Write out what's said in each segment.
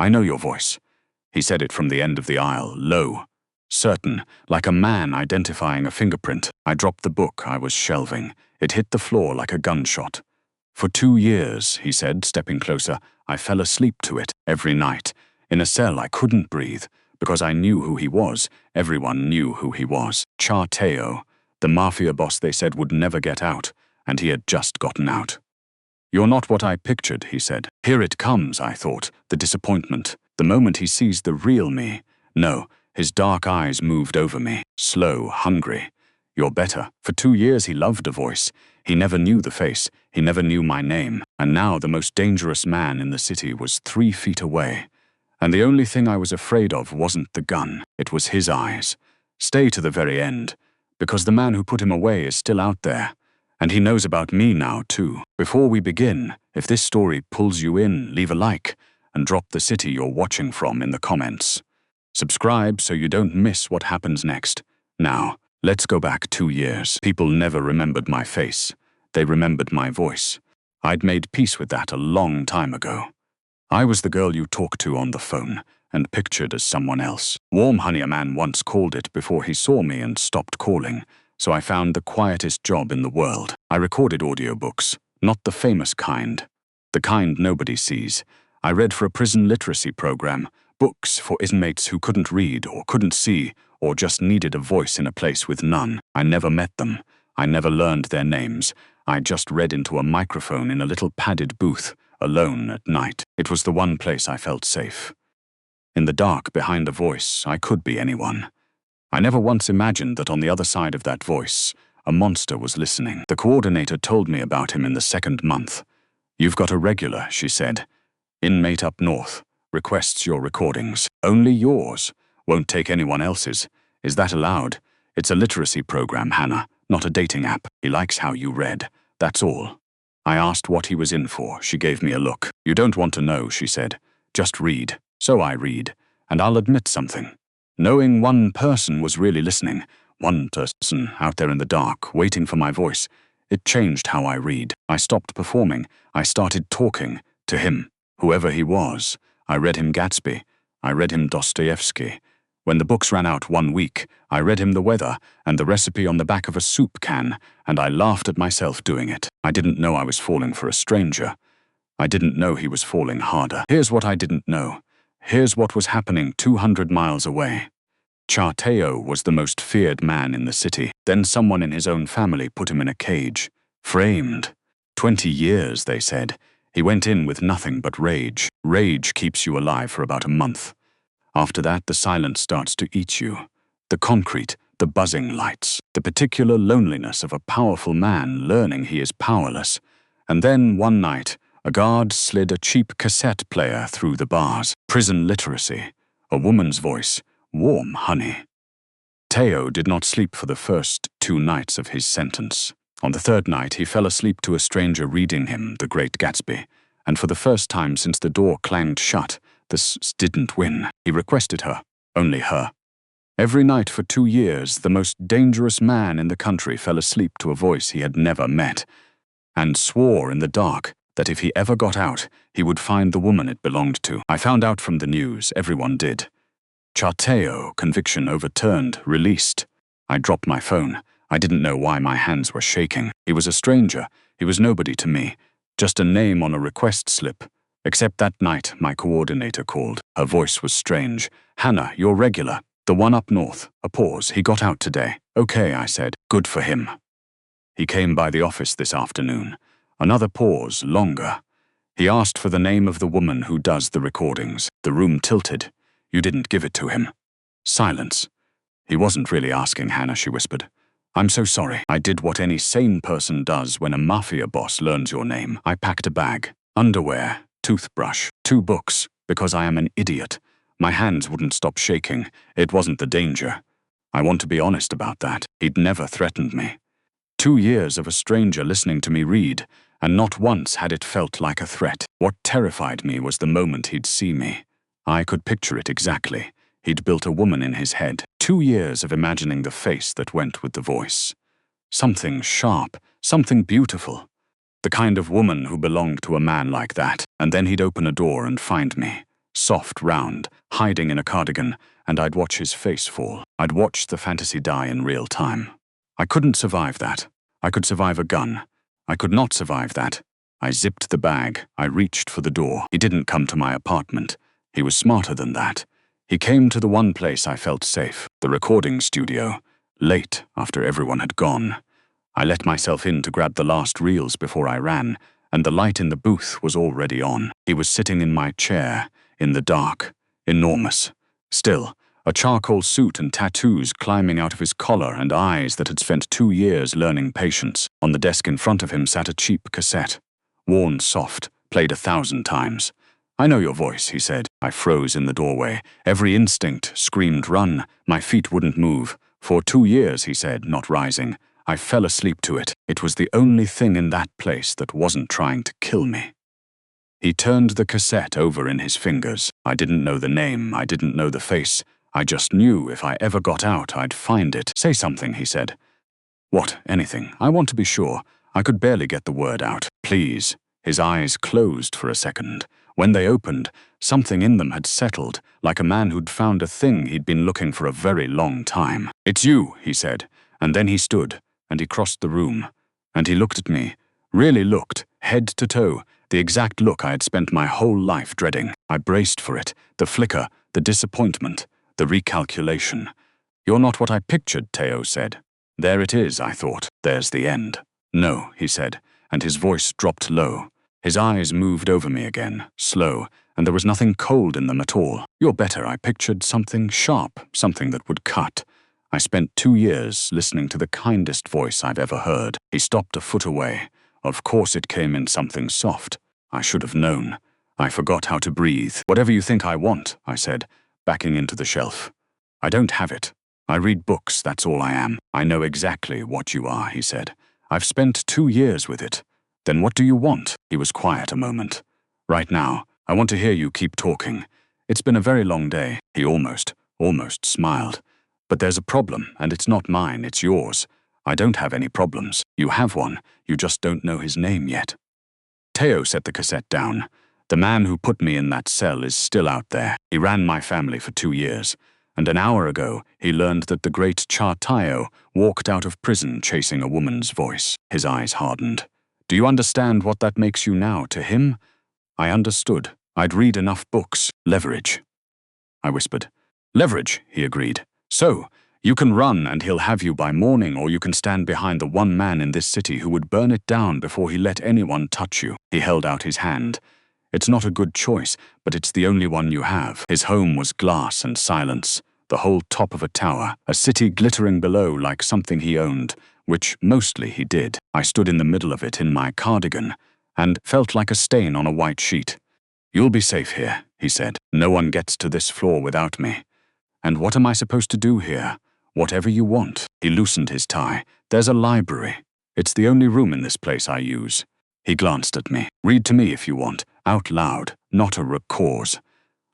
"I know your voice." He said it from the end of the aisle, low, certain, like a man identifying a fingerprint. I dropped the book I was shelving. It hit the floor like a gunshot. "For 2 years," he said, stepping closer, "I fell asleep to it every night. In a cell I couldn't breathe, because I knew who he was. Everyone knew who he was. Cha Tae-o, the Mafia boss they said would never get out, and he had just gotten out. "You're not what I pictured," he said. "Here it comes," I thought, the disappointment. The moment he sees the real me. No, his dark eyes moved over me, slow, hungry. "You're better." For 2 years he loved a voice. He never knew the face. He never knew my name. And now the most dangerous man in the city was 3 feet away. And the only thing I was afraid of wasn't the gun. It was his eyes. Stay to the very end, because the man who put him away is still out there. And he knows about me now, too. Before we begin, if this story pulls you in, leave a like, and drop the city you're watching from in the comments. Subscribe so you don't miss what happens next. Now, let's go back 2 years. People never remembered my face. They remembered my voice. I'd made peace with that a long time ago. I was the girl you talked to on the phone, and pictured as someone else. Warm Honey, a man once called it before he saw me and stopped calling, so I found the quietest job in the world. I recorded audiobooks, not the famous kind. The kind nobody sees. I read for a prison literacy program, books for inmates who couldn't read or couldn't see or just needed a voice in a place with none. I never met them. I never learned their names. I just read into a microphone in a little padded booth, alone at night. It was the one place I felt safe. In the dark behind a voice, I could be anyone. I never once imagined that on the other side of that voice, a monster was listening. The coordinator told me about him in the 2nd month. "You've got a regular," she said. "Inmate up north. Requests your recordings. Only yours. Won't take anyone else's. Is that allowed? It's a literacy program, Hannah, not a dating app. He likes how you read. That's all." I asked what he was in for. She gave me a look. "You don't want to know," she said. "Just read." So I read. And I'll admit something. Knowing one person was really listening, one person out there in the dark, waiting for my voice, it changed how I read. I stopped performing. I started talking to him, whoever he was. I read him Gatsby. I read him Dostoevsky. When the books ran out 1 week, I read him the weather and the recipe on the back of a soup can, and I laughed at myself doing it. I didn't know I was falling for a stranger. I didn't know he was falling harder. Here's what I didn't know. Here's what was happening 200 miles away. Cha Tae-o was the most feared man in the city. Then someone in his own family put him in a cage, framed. 20 years, they said. He went in with nothing but rage. Rage keeps you alive for about a month. After that, the silence starts to eat you. The concrete, the buzzing lights, the particular loneliness of a powerful man learning he is powerless. And then, one night, a guard slid a cheap cassette player through the bars. Prison literacy. A woman's voice. Warm Honey. Tae-o did not sleep for the first 2 nights of his sentence. On the 3rd night, he fell asleep to a stranger reading him The Great Gatsby. And for the first time since the door clanged shut, this didn't win. He requested her. Only her. Every night for 2 years, the most dangerous man in the country fell asleep to a voice he had never met, and swore in the dark that if he ever got out, he would find the woman it belonged to. I found out from the news. Everyone did. Cha Tae-o, conviction overturned, released. I dropped my phone. I didn't know why my hands were shaking. He was a stranger. He was nobody to me. Just a name on a request slip. Except that night, my coordinator called. Her voice was strange. "Hannah, you're regular. The one up north." A pause. "He got out today." "Okay," I said. "Good for him." "He came by the office this afternoon." Another pause, longer. "He asked for the name of the woman who does the recordings." The room tilted. "You didn't give it to him." Silence. "He wasn't really asking, Hannah," she whispered. "I'm so sorry. I did what any sane person does when a mafia boss learns your name. I packed a bag, underwear, toothbrush, 2 books, because I am an idiot. My hands wouldn't stop shaking. It wasn't the danger. I want to be honest about that. He'd never threatened me. 2 years of a stranger listening to me read, and not once had it felt like a threat. What terrified me was the moment he'd see me. I could picture it exactly. He'd built a woman in his head. 2 years of imagining the face that went with the voice. Something sharp, something beautiful. The kind of woman who belonged to a man like that. And then he'd open a door and find me. soft, round, hiding in a cardigan, and I'd watch his face fall. I'd watch the fantasy die in real time. I couldn't survive that. I could survive a gun. I could not survive that. I zipped the bag. I reached for the door. He didn't come to my apartment. He was smarter than that. He came to the one place I felt safe, the recording studio, late after everyone had gone. I let myself in to grab the last reels before I ran, and the light in the booth was already on. He was sitting in my chair, in the dark, enormous. Still, a charcoal suit and tattoos climbing out of his collar and eyes that had spent 2 years learning patience. On the desk in front of him sat a cheap cassette, worn soft, played 1,000 times. "I know your voice," he said. I froze in the doorway. Every instinct screamed run. My feet wouldn't move. "For 2 years," he said, not rising. I fell asleep to it. It was the only thing in that place that wasn't trying to kill me. He turned the cassette over in his fingers. I didn't know the name. I didn't know the face. I just knew if I ever got out, I'd find it. "Say something," he said. "What? Anything. I want to be sure." I could barely get the word out. "Please." His eyes closed for a second. When they opened, something in them had settled, like a man who'd found a thing he'd been looking for a very long time. "It's you," he said, and then he stood, and he crossed the room. And he looked at me, really looked, head to toe, the exact look I had spent my whole life dreading. I braced for it, the flicker, the disappointment, the recalculation. "You're not what I pictured," Tae-o said. "There it is," I thought. "There's the end." "No," he said, and his voice dropped low. His eyes moved over me again, slow, and there was nothing cold in them at all. "You're better. I pictured something sharp, something that would cut. I spent 2 years listening to the kindest voice I've ever heard." He stopped a foot away. Of course it came in something soft. I should have known. I forgot how to breathe. "Whatever you think I want," I said, backing into the shelf. "I don't have it. I read books, that's all I am." "I know exactly what you are," he said. "I've spent 2 years with it." "Then what do you want?" He was quiet a moment. "Right now, I want to hear you keep talking. It's been a very long day." He almost smiled. "But there's a problem, and it's not mine, it's yours. I don't have any problems. You have one. You just don't know his name yet." Tae-o set the cassette down. "The man who put me in that cell is still out there. He ran my family for 2 years. And an hour ago, he learned that the great Cha Tae-o walked out of prison chasing a woman's voice." His eyes hardened. "Do you understand what that makes you now to him?" I understood. I'd read enough books. "Leverage," I whispered. "Leverage," he agreed. "So, you can run and he'll have you by morning, or you can stand behind the one man in this city who would burn it down before he let anyone touch you." He held out his hand. "It's not a good choice, but it's the only one you have." His home was glass and silence, the whole top of a tower, a city glittering below like something he owned, which mostly he did. I stood in the middle of it in my cardigan, and felt like a stain on a white sheet. "You'll be safe here," he said. "No one gets to this floor without me." "And what am I supposed to do here?" "Whatever you want." He loosened his tie. "There's a library. It's the only room in this place I use." He glanced at me. "Read to me if you want, out loud, not a record."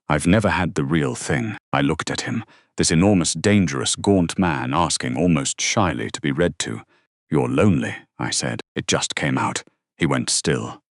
I've never had the real thing. I looked at him, this enormous, dangerous, gaunt man asking almost shyly to be read to. "You're lonely," I said. It just came out. He went still.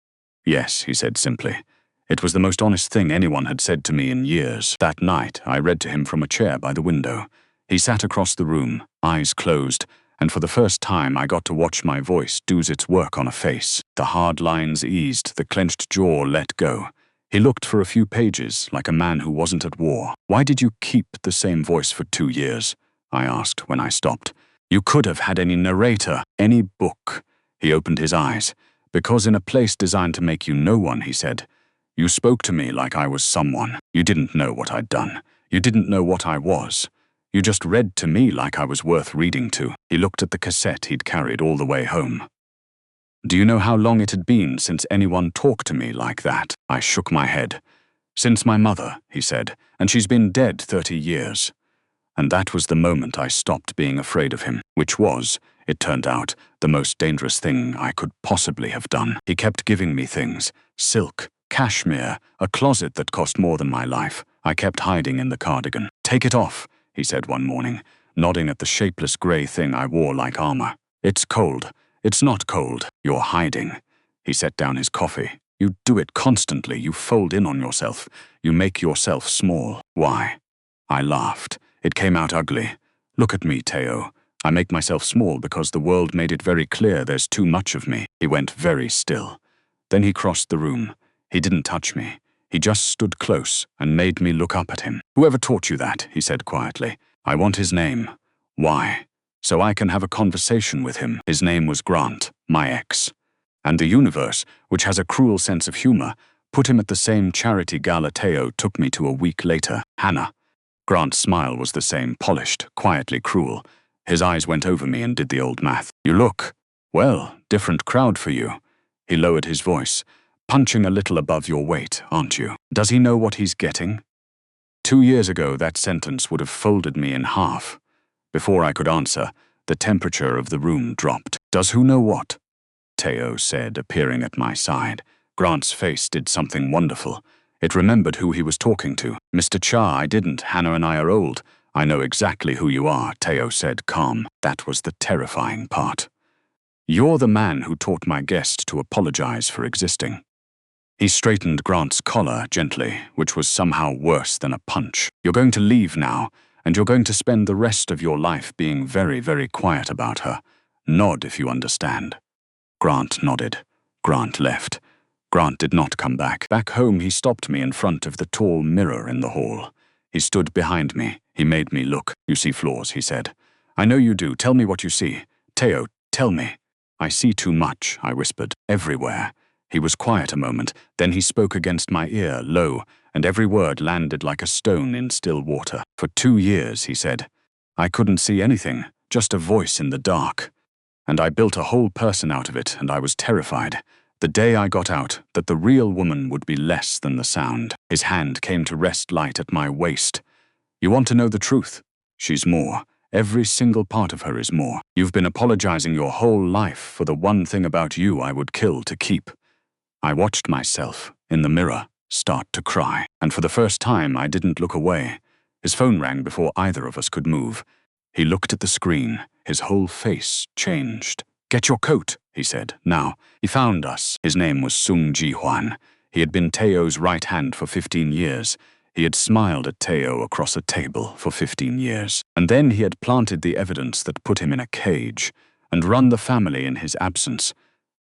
"Yes," he said simply. It was the most honest thing anyone had said to me in years. That night, I read to him from a chair by the window. He sat across the room, eyes closed, and for the first time I got to watch my voice do its work on a face. The hard lines eased, the clenched jaw let go. He looked for a few pages, like a man who wasn't at war. "Why did you keep the same voice for 2 years?" I asked when I stopped. "You could have had any narrator, any book." He opened his eyes. "Because in a place designed to make you no one," he said. "You spoke to me like I was someone. You didn't know what I'd done. You didn't know what I was. You just read to me like I was worth reading to." He looked at the cassette he'd carried all the way home. "Do you know how long it had been since anyone talked to me like that?" I shook my head. "Since my mother," he said, "and she's been dead 30 years. And that was the moment I stopped being afraid of him, which was, it turned out, the most dangerous thing I could possibly have done. He kept giving me things: silk, cashmere, a closet that cost more than my life. I kept hiding in the cardigan. "Take it off," he said one morning, nodding at the shapeless grey thing I wore like armor. "It's cold." "It's not cold. You're hiding." He set down his coffee. You do it constantly. You fold in on yourself. You make yourself small. Why? I laughed. It came out ugly. Look at me, Tae-o. I make myself small because the world made it very clear there's too much of me. He went very still. Then he crossed the room. He didn't touch me. He just stood close and made me look up at him. Whoever taught you that? He said quietly. I want his name. Why? So I can have a conversation with him. His name was Grant, my ex. And the universe, which has a cruel sense of humor, put him at the same charity gala Tae-o took me to a week later. Hana. Grant's smile was the same, polished, quietly cruel. His eyes went over me and did the old math. You look, well, different crowd for you. He lowered his voice. Punching a little above your weight, aren't you? Does he know what he's getting? 2 years ago, that sentence would have folded me in half. Before I could answer, the temperature of the room dropped. Does who know what? Tae-o said, appearing at my side. Grant's face did something wonderful. It remembered who he was talking to. Mr. Cha, I didn't. Hana and I are old. I know exactly who you are, Tae-o said, calm. That was the terrifying part. You're the man who taught my guest to apologize for existing. He straightened Grant's collar gently, which was somehow worse than a punch. You're going to leave now, and you're going to spend the rest of your life being very, very quiet about her. Nod if you understand. Grant nodded. Grant left. Grant did not come back. Back home, he stopped me in front of the tall mirror in the hall. He stood behind me. He made me look. You see flaws, he said. I know you do. Tell me what you see. Tae-o, tell me. I see too much, I whispered. Everywhere. He was quiet a moment. Then he spoke against my ear, low, and every word landed like a stone in still water. For 2 years, he said. I couldn't see anything, just a voice in the dark. And I built a whole person out of it, and I was terrified. The day I got out, that the real woman would be less than the sound. His hand came to rest light at my waist. You want to know the truth? She's more. Every single part of her is more. You've been apologizing your whole life for the one thing about you I would kill to keep. I watched myself, in the mirror, start to cry. And for the first time, I didn't look away. His phone rang before either of us could move. He looked at the screen. His whole face changed. Get your coat, he said. Now, he found us. His name was Sung Ji-hwan. He had been Tae-o's right hand for 15 years. He had smiled at Tae-o across a table for 15 years. And then he had planted the evidence that put him in a cage, and run the family in his absence,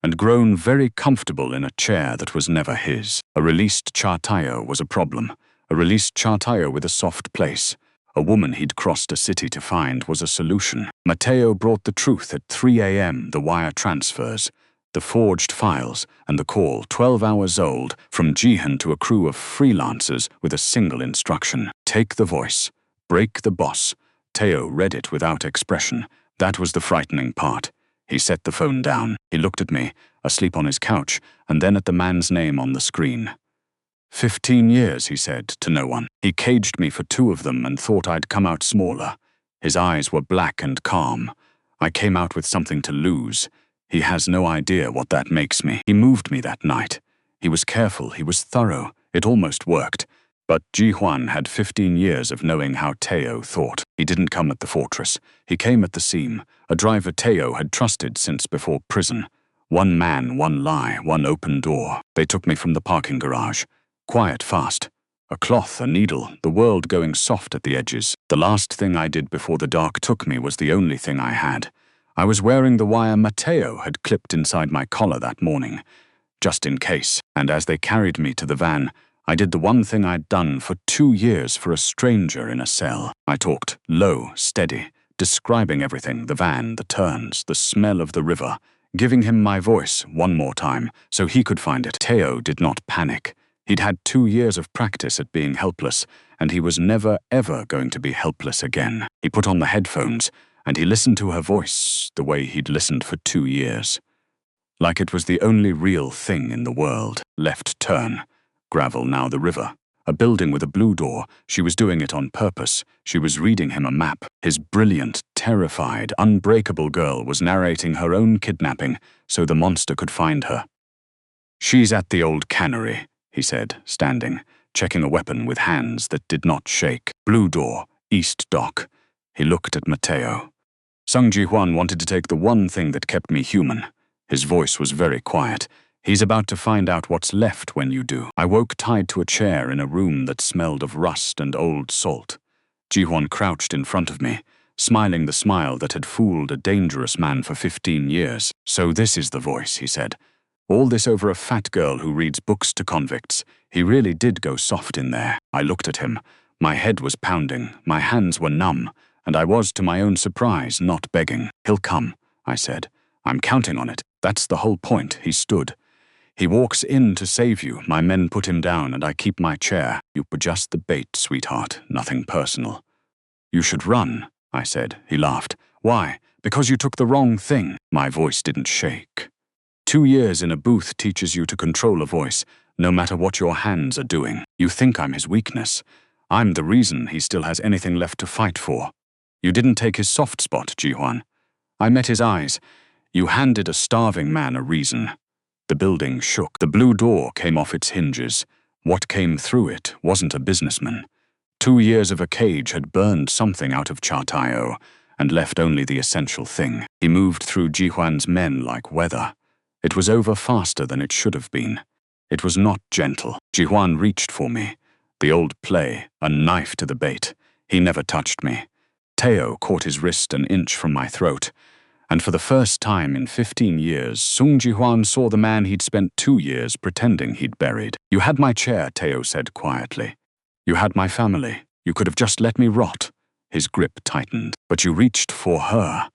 and grown very comfortable in a chair that was never his. A released Cha Tae-o was a problem. A released Cha Tae-o with a soft place. A woman he'd crossed a city to find was a solution. Mateo brought the truth at 3 a.m., the wire transfers, the forged files, and the call, 12 hours old, from Jihan to a crew of freelancers with a single instruction. Take the voice. Break the boss. Tae-o read it without expression. That was the frightening part. He set the phone down. He looked at me, asleep on his couch, and then at the man's name on the screen. 15 years, he said, to no one. He caged me for 2 of them and thought I'd come out smaller. His eyes were black and calm. I came out with something to lose. He has no idea what that makes me. He moved me that night. He was careful, he was thorough. It almost worked. But Ji-hwan had 15 years of knowing how Tae-o thought. He didn't come at the fortress. He came at the seam, a driver Tae-o had trusted since before prison. 1 man, 1 lie, 1 open door. They took me from the parking garage. Quiet, fast. A cloth, a needle, the world going soft at the edges. The last thing I did before the dark took me was the only thing I had. I was wearing the wire Mateo had clipped inside my collar that morning, just in case. And as they carried me to the van, I did the one thing I'd done for 2 years for a stranger in a cell. I talked, low, steady, describing everything, the van, the turns, the smell of the river, giving him my voice 1 more time so he could find it. Tae-o did not panic. He'd had 2 years of practice at being helpless, and he was never, ever going to be helpless again. He put on the headphones, and he listened to her voice the way he'd listened for 2 years. Like it was the only real thing in the world. Left turn. Gravel, now the river. A building with a blue door. She was doing it on purpose. She was reading him a map. His brilliant, terrified, unbreakable girl was narrating her own kidnapping so the monster could find her. She's at the old cannery, he said, standing, checking a weapon with hands that did not shake. Blue door, east dock. He looked at Mateo. Sung Ji-hwan wanted to take the one thing that kept me human. His voice was very quiet. He's about to find out what's left when you do. I woke tied to a chair in a room that smelled of rust and old salt. Ji-hwan crouched in front of me, smiling the smile that had fooled a dangerous man for 15 years. "So this is the voice," he said. "All this over a fat girl who reads books to convicts. He really did go soft in there." I looked at him. My head was pounding, my hands were numb, and I was, to my own surprise, not begging. "He'll come," I said. "I'm counting on it. That's the whole point." He stood. "He walks in to save you. My men put him down and I keep my chair. You were just the bait, sweetheart. Nothing personal." "You should run," I said. He laughed. "Why? Because you took the wrong thing." My voice didn't shake. 2 years in a booth teaches you to control a voice, no matter what your hands are doing. You think I'm his weakness. I'm the reason he still has anything left to fight for. You didn't take his soft spot, Ji-hwan. I met his eyes. You handed a starving man a reason. The building shook. The blue door came off its hinges. What came through it wasn't a businessman. 2 years of a cage had burned something out of Cha Tae-o and left only the essential thing. He moved through Ji-hwan's men like weather. It was over faster than it should have been. It was not gentle. Ji-hwan reached for me. The old play, a knife to the bait. He never touched me. Tae-o caught his wrist an inch from my throat. And for the first time in 15 years, Sung Ji-hwan saw the man he'd spent 2 years pretending he'd buried. "You had my chair," Tae-o said quietly. "You had my family. You could have just let me rot." His grip tightened. "But you reached for her.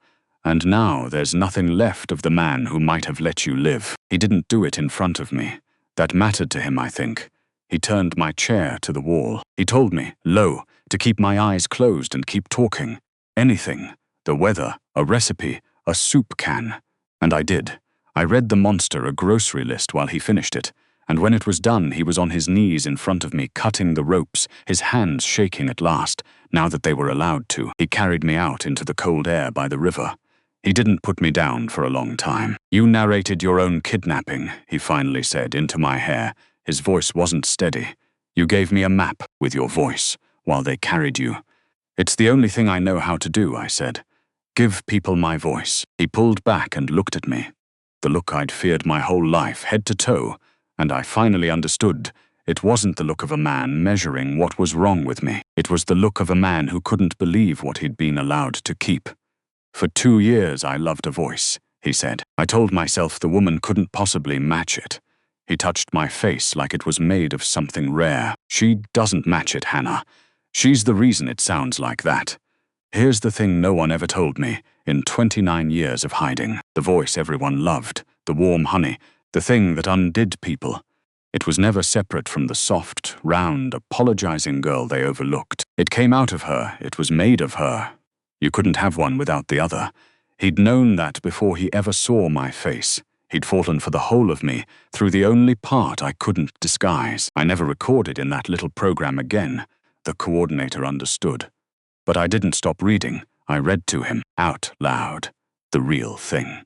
And now there's nothing left of the man who might have let you live." He didn't do it in front of me. That mattered to him, I think. He turned my chair to the wall. He told me, low, to keep my eyes closed and keep talking. Anything. The weather, a recipe, a soup can. And I did. I read the monster a grocery list while he finished it. And when it was done, he was on his knees in front of me, cutting the ropes, his hands shaking at last, now that they were allowed to. He carried me out into the cold air by the river. He didn't put me down for a long time. "You narrated your own kidnapping," he finally said into my hair. His voice wasn't steady. "You gave me a map with your voice while they carried you." "It's the only thing I know how to do," I said. "Give people my voice." He pulled back and looked at me. The look I'd feared my whole life, head to toe, and I finally understood. It wasn't the look of a man measuring what was wrong with me. It was the look of a man who couldn't believe what he'd been allowed to keep. "For 2 years I loved a voice," he said. "I told myself the woman couldn't possibly match it." He touched my face like it was made of something rare. "She doesn't match it, Hana. She's the reason it sounds like that. Here's the thing no one ever told me in 29 years of hiding. The voice everyone loved, the warm honey, the thing that undid people. It was never separate from the soft, round, apologizing girl they overlooked. It came out of her, it was made of her. You couldn't have one without the other. He'd known that before he ever saw my face. He'd fallen for the whole of me, through the only part I couldn't disguise. I never recorded in that little program again. The coordinator understood. But I didn't stop reading. I read to him, out loud, the real thing.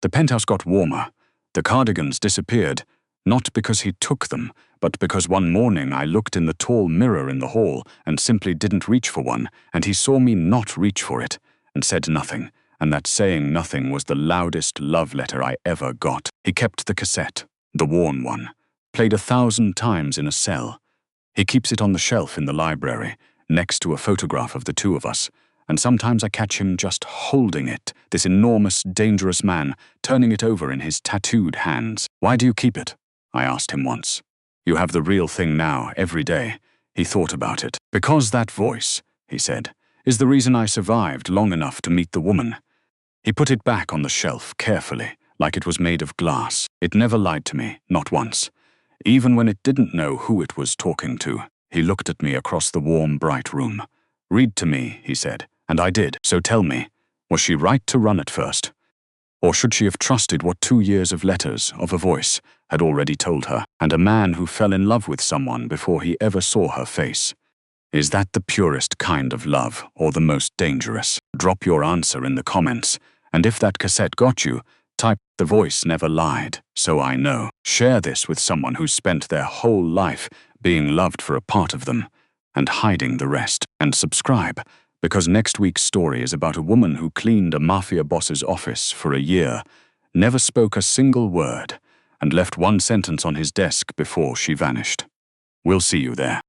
The penthouse got warmer. The cardigans disappeared, not because he took them, but because one morning I looked in the tall mirror in the hall and simply didn't reach for one, and he saw me not reach for it, and said nothing. And that saying nothing was the loudest love letter I ever got. He kept the cassette, the worn one, played 1,000 times in a cell. He keeps it on the shelf in the library, next to a photograph of the two of us, and sometimes I catch him just holding it, this enormous, dangerous man, turning it over in his tattooed hands. "Why do you keep it?" I asked him once. "You have the real thing now, every day." He thought about it. "Because that voice," he said, "is the reason I survived long enough to meet the woman." He put it back on the shelf carefully, like it was made of glass. It never lied to me, not once. Even when it didn't know who it was talking to. He looked at me across the warm, bright room. "Read to me," he said, and I did. "So tell me, was she right to run at first? Or should she have trusted what 2 years of letters, of a voice, had already told her, and a man who fell in love with someone before he ever saw her face? Is that the purest kind of love, or the most dangerous? Drop your answer in the comments. And if that cassette got you, type, "The voice never lied, so I know." Share this with someone who's spent their whole life being loved for a part of them, and hiding the rest. And subscribe, because next week's story is about a woman who cleaned a mafia boss's office for a year, never spoke a single word, and left one sentence on his desk before she vanished. "We'll see you there."